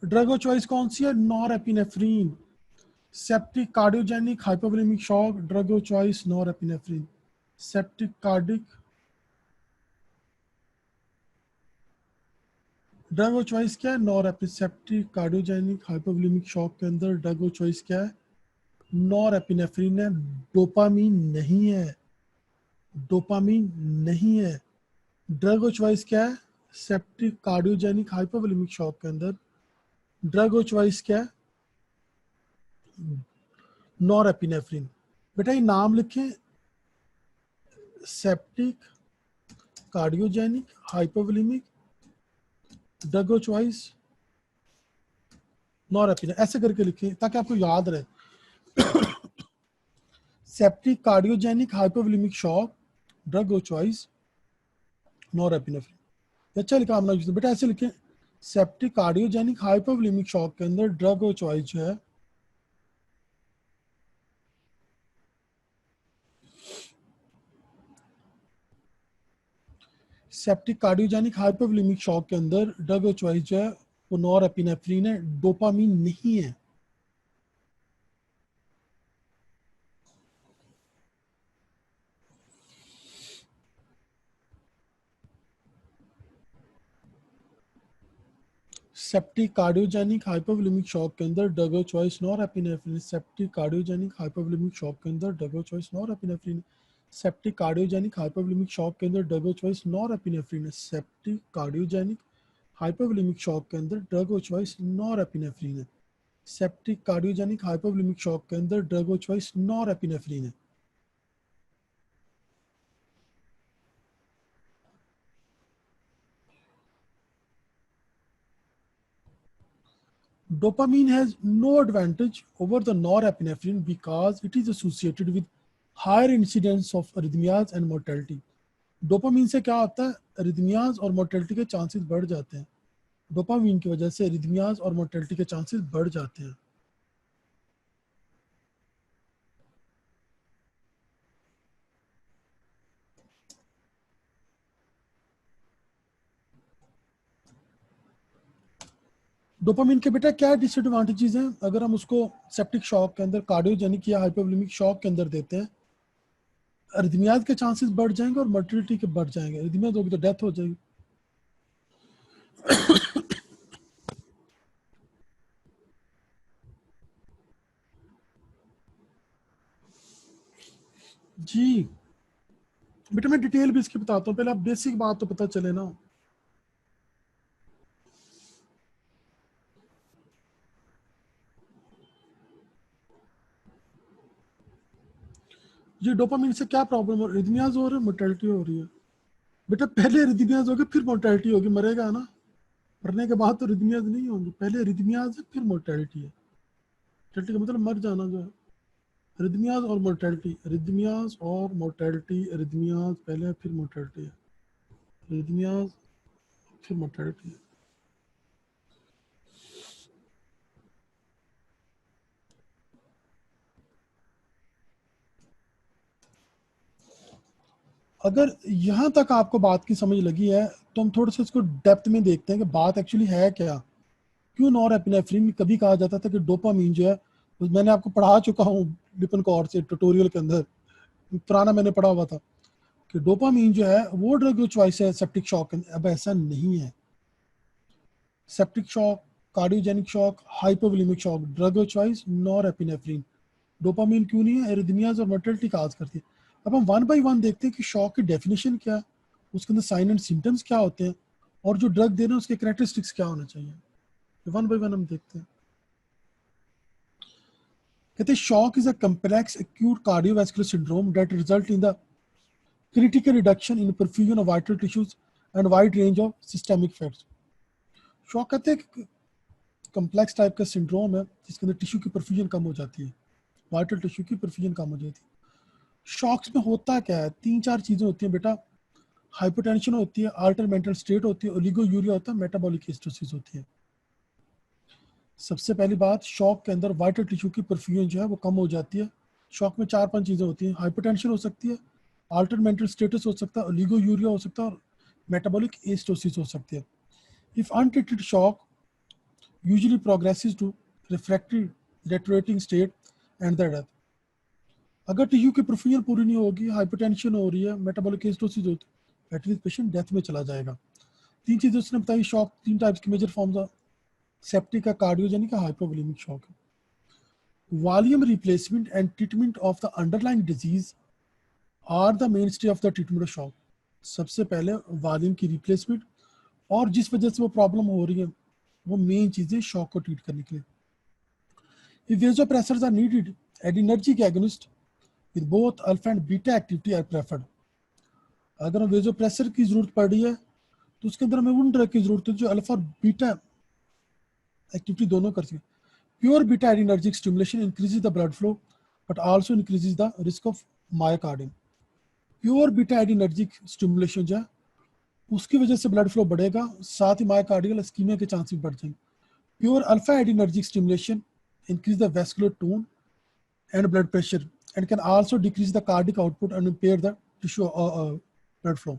ड्रग चॉइस कौन सी है, norepinephrine. Septic, cardiogenic, hypovolemic shock, drug choice norepinephrine. Septic, cardiac, drug choice क्या है, नॉर एपिसेप्टिक, कार्डियोजेनिक, हाइपोवोलेमिक शॉक के अंदर ड्रग चॉइस क्या है, नॉर एपिनेफ्रीन है, डोपामीन नहीं है। डोपामीन नहीं है। ड्रग ऑफ चॉइस क्या है? सेप्टिक कार्डियोजेनिक हाइपोवोलेमिक शॉक के अंदर ड्रग ऑफ चॉइस क्या है? नॉरएपिनेफ्रिन। बेटा ये नाम लिखें, septic cardiogenic hypovolemic drug of choice norepinephrine, ऐसे करके लिखें ताकि आपको याद रहे। Septic cardiogenic hypovolemic shock drug of choice norepinephrine. अच्छा लिखा हमने बेटा, ऐसे लिखें, सेप्टिक कार्डियोजेनिक हाइपोवोलेमिक शॉक के अंदर ड्रग ऑफ चॉइस जो है सेप्टिक कार्डियोजेनिक हाइपोवोलेमिक शॉक के अंदर ड्रग ऑफ चॉइस जो है वो नॉरएपिनेफ्रिन है, डोपामीन नहीं है। सेप्टिक कार्डियोजेनिक हाइपोवोलेमिक शॉक के अंदर drug of choice norepinephrine. Septic cardiogenic hypovolemic shock के अंदर drug of choice norepinephrine. Septic cardiogenic hypovolemic shock के अंदर drug of choice norepinephrine. Septic cardiogenic hypovolemic shock के अंदर ड्रग ऑफ चॉइस नॉरएपिनेफ्रिन है। Septic cardiogenic hypovolemic shock के अंदर drug of choice norepinephrine है। Dopamine has no advantage over the norepinephrine because it is associated with higher incidence of arrhythmias and mortality. Dopamine से क्या होता है? अरिथमियाज और mortality के चांसेस बढ़ जाते हैं। डोपामीन की वजह से अरिथमियाज और मोर्टेलिटी के चांसेस बढ़ जाते हैं। डोपामीन के बेटा क्या डिसएडवांटेजेस हैं? अगर हम उसको सेप्टिक शॉक के अंदर, कार्डियोजेनिक या हाइपोवोलेमिक शॉक के अंदर देते हैं, अरिथमियाज के चांसेस बढ़ जाएंगे और मोर्टेलिटी के बढ़ जाएंगे। अरिथमियाज होगी तो डेथ हो जाएगी। जी बेटा मैं डिटेल भी इसकी बताता हूँ, पहले आप बेसिक बात तो पता चले ना। ये डोपामिन से क्या प्रॉब्लम हो रही है? रिदमियाज हो रही है, मोर्टेलिटी हो रही है। बेटा पहले रिदमियाज होगी फिर मोर्टेलिटी होगी, मरेगा ना। मरने के बाद तो रिदमियाज नहीं होंगी, पहले रिदमियाज है फिर मोर्टेलिटी है। मोर्टेलिटी का मतलब मर जाना जो है। रिदमियाज और मोर्टेलिटी, रिदमियाज और मोर्टेलिटी, रिदमियाज पहले फिर मोर्टेलिटी है, रिदमियाज फिर मोर्टेलिटी है। अगर यहाँ तक आपको बात की समझ लगी है तो हम थोड़ा सा इसको डेप्थ में देखते हैं कि बात एक्चुअली है क्या। क्यों नॉरएपिनेफ्रिन कभी कहा जाता था कि डोपामीन जो है, मैंने आपको पढ़ा चुका हूँ लिपन कौर से ट्यूटोरियल के अंदर, पुराना मैंने पढ़ा हुआ था कि डोपामीन जो है वो ड्रग ऑफ चॉइस है सेप्टिक शॉक के अंदर। अब ऐसा नहीं है। Septic shock, cardiogenic shock, hypovolemic shock, drug of choice norepinephrine. Dopamine क्यों नहीं है? एरिथमियाज और मोर्टेलिटी काज करती है। अब हम वन बाय वन देखते हैं कि शॉक की डेफिनेशन क्या है, उसके अंदर साइन एंड सिम्टम्स क्या होते हैं, और जो ड्रग दे रहे हैं उसके कैरेक्टरिस्टिक्स क्या होना चाहिए। वन बाय वन हम देखते हैं। कहते हैं shock is a complex acute cardiovascular syndrome that result in the critical reduction in perfusion of vital tissues and wide range of systemic effects. Shock कहते हैं कम्प्लेक्स टाइप का सिंड्रोम है जिसके अंदर टिश्यू की परफ्यूजन कम हो जाती है, वाइटल टिश्यू की परफ्यूजन कम हो जाती है। शॉक्स में होता क्या है? तीन चार चीजें होती हैं बेटा। हाइपोटेंशन होती है, अल्टर मेंटल स्टेट होती है, ओलिगोयूरिया होता है, मेटाबॉलिक एसिडोसिस होती है। सबसे पहली बात, शॉक के अंदर वाइटल टिश्यू की परफ्यूजन जो है वो कम हो जाती है। शॉक में चार पांच चीजें होती हैं, हाइपोटेंशन हो सकती है, अल्टर मेंटल स्टेटस हो सकता है, ओलिगोयूरिया हो सकता है, और मेटाबॉलिक एसिडोसिस हो सकती है। If untreated shock usually progresses to refractory deteriorating state and the death। अगर टिश्यू की परफ्यूजन पूरी नहीं होगी, हाइपरटेंशन हो रही है, मेटाबॉलिक एसिडोसिस होती है, एटलीस्ट पेशेंट डेथ में चला जाएगा। तीन चीजें उसने बताई। शॉक तीन टाइप्स की मेजर फॉर्म्स है, सेप्टिक है, कार्डियोजेनिक है, हाइपोवोलेमिक शॉक है। Volume replacement and treatment of the underlying disease are the mainstay of the treatment of shock. सबसे पहले वॉल्यूम की रिप्लेसमेंट और जिस वजह से वो प्रॉब्लम हो रही है वो मेन चीजें शॉक को ट्रीट करने के लिए। If vasopressors are needed, adrenergic agonist with both alpha and beta activity are preferred. अगर हम वेजोप्रेसर की जरूरत पड़ रही है तो उसके अंदर हमें उन ड्रग की जरूरत है जो अल्फा और बीटा एक्टिविटी दोनों कर सके। Pure beta adrenergic stimulation increases the blood flow but also increases the risk of myocardium. Pure beta adrenergic stimulation जो है उसकी वजह से ब्लड फ्लो बढ़ेगा, साथ ही मायोकार्डियल इस्कीमिया के चांसेस बढ़ जाएंगे। Pure alpha adrenergic stimulation increase the vascular tone and blood pressure and can also decrease the cardiac output and impair the tissue blood flow.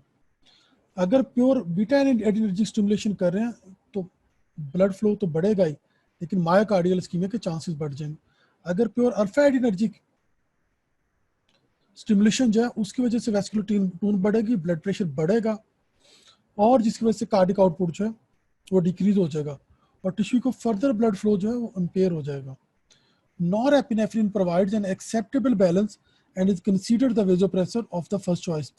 अगर प्योर बीटा एडिनर्जिक स्टिमुलेशन कर रहे हैं तो blood flow तो बढ़ेगा ही, लेकिन मायोकार्डियल इस्कीमिया के chances बढ़ जाएंगे। अगर प्योर अल्फा एडिनर्जिक स्टिमुलेशन जो है उसकी वजह से वैस्कुलर टोन बढ़ेगी, ब्लड प्रेशर बढ़ेगा और जिसकी वजह से कार्डिक आउटपुट जो है वो डिक्रीज हो जाएगा और टिश्यू को फर्दर ब्लड फ्लो जो है वो इम्पेयर हो जाएगा। Norepinephrine provides an acceptable balance and is considered the vasopressor of the first choice.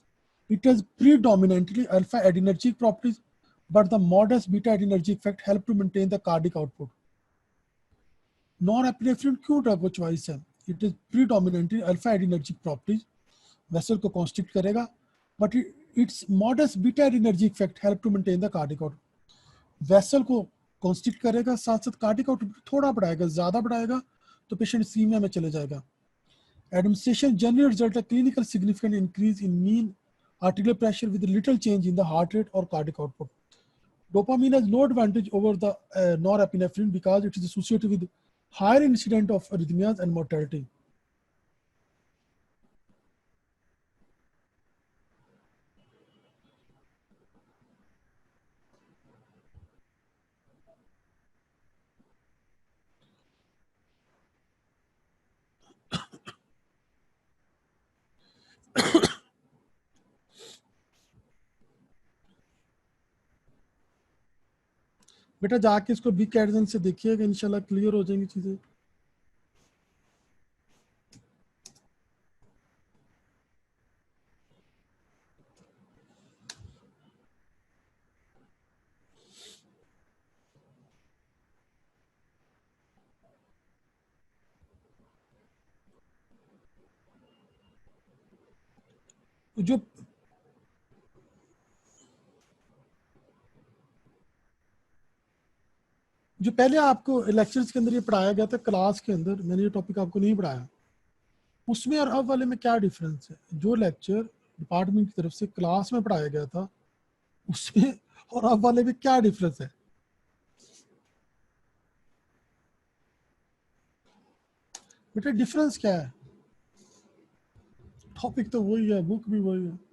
It has predominantly alpha adrenergic properties, but the modest beta adrenergic effect help to maintain the cardiac output. Norepinephrine क्यों drug को choice है? It is predominantly alpha adrenergic properties, vessel को constrict करेगा, but its modest beta adrenergic effect help to maintain the cardiac output. Vessel को constrict करेगा, साथ साथ cardiac output थोड़ा बढ़ाएगा, ज्यादा बढ़ाएगा तो पेशेंट सीमिया में चले जाएगा। Administration generally result a clinical significant increase in mean arterial pressure with little change in the heart rate or cardiac output. Dopamine has no advantage over the norepinephrine because it is associated with higher incidence of arrhythmias and mortality. बेटा जाके इसको big कैटजन से देखिएगा, इंशाल्लाह clear हो जाएंगी चीजें। जो जो पहले आपको लेक्चर्स के अंदर ये पढ़ाया गया था क्लास के अंदर, मैंने ये टॉपिक आपको नहीं पढ़ाया, उसमें और अब वाले में क्या डिफरेंस है? जो लेक्चर डिपार्टमेंट की तरफ से क्लास में पढ़ाया गया था उसमें और अब वाले में क्या डिफरेंस है? बेटा डिफरेंस क्या है? टॉपिक तो वही है, बुक भी वही है।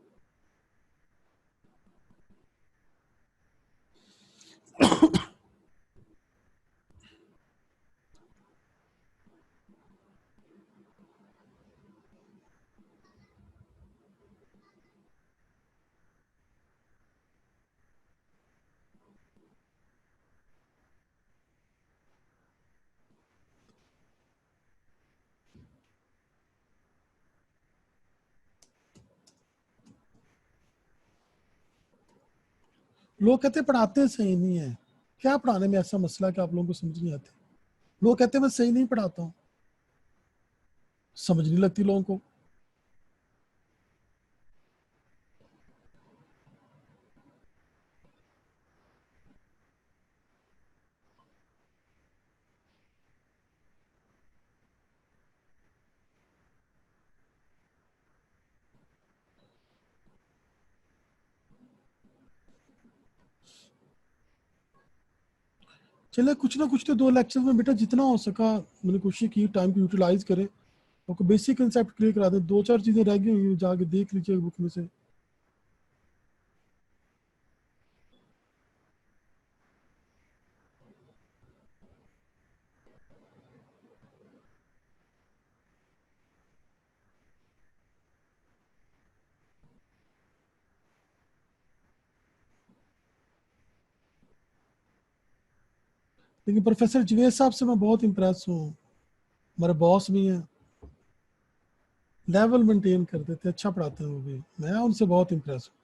लोग कहते हैं पढ़ाते सही नहीं है। क्या पढ़ाने में ऐसा मसला कि आप लोगों को समझ नहीं आती? लोग कहते हैं मैं सही नहीं पढ़ाता हूँ, समझ नहीं लगती लोगों को। चले कुछ ना कुछ तो 2 लेक्चर में बेटा जितना हो सका मैंने कोशिश की टाइम को यूटिलाइज करे, आपको बेसिक कंसेप्ट क्लियर करा दे। 2-4 चीजें रह गई हुई जाके देख लीजिए बुक में से। लेकिन प्रोफेसर जवेद साहब से मैं बहुत इम्प्रेस हूँ, हमारे बॉस भी हैं। लेवल मेंटेन कर देते, अच्छा पढ़ाते हैं वो भी, मैं उनसे बहुत इम्प्रेस हूँ।